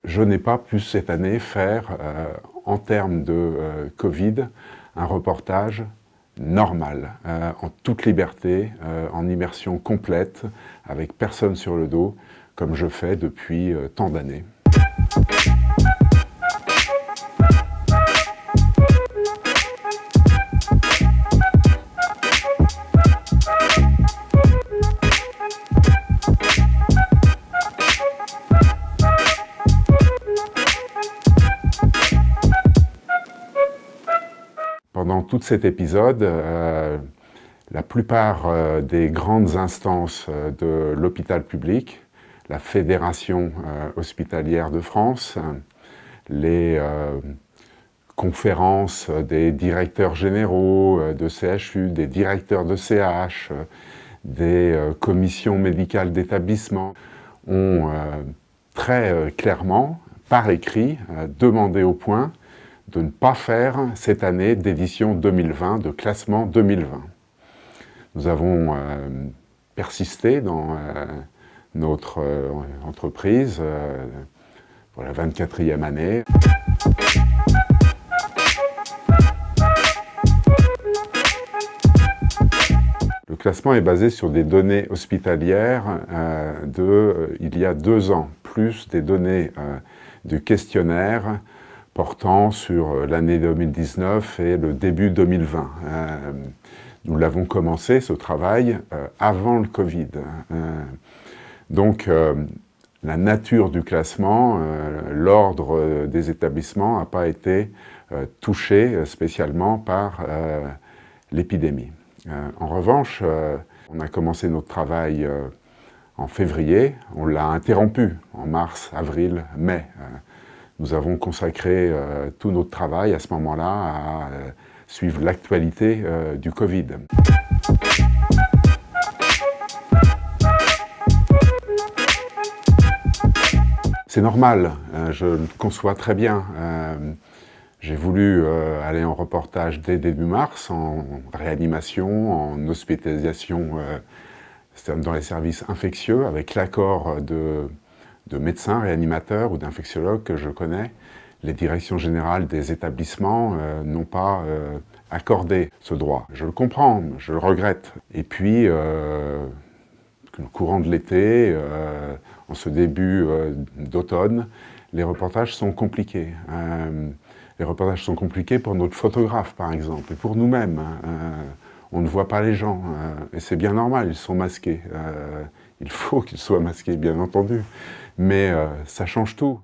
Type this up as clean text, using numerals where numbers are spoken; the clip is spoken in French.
Je n'ai pas pu cette année faire, en termes de Covid, un reportage normal, en toute liberté, en immersion complète, avec personne sur le dos, comme je fais depuis tant d'années. Pendant tout cet épisode, la plupart des grandes instances de l'hôpital public, la Fédération hospitalière de France, les conférences des directeurs généraux de CHU, des directeurs de CH, des commissions médicales d'établissement, ont très clairement, par écrit, demandé au point de ne pas faire cette année d'édition 2020, de classement 2020. Nous avons persisté dans notre entreprise pour la 24e année. Le classement est basé sur des données hospitalières il y a 2 ans, plus des données du questionnaire portant sur l'année 2019 et le début 2020. Nous l'avons commencé, ce travail, avant le Covid. Donc, la nature du classement, l'ordre des établissements n'a pas été touché spécialement par l'épidémie. En revanche, on a commencé notre travail en février, on l'a interrompu en mars, avril, mai. Nous avons consacré tout notre travail à ce moment-là à suivre l'actualité du Covid. C'est normal, je le conçois très bien. J'ai voulu aller en reportage dès début mars, en réanimation, en hospitalisation dans les services infectieux, avec l'accord de médecins réanimateurs ou d'infectiologues que je connais. Les directions générales des établissements n'ont pas accordé ce droit. Je le comprends, je le regrette. Et puis, le courant de l'été, en ce début d'automne, les reportages sont compliqués. Les reportages sont compliqués pour notre photographe, par exemple, et pour nous-mêmes. On ne voit pas les gens, et c'est bien normal, ils sont masqués. Il faut qu'ils soient masqués, bien entendu, mais ça change tout.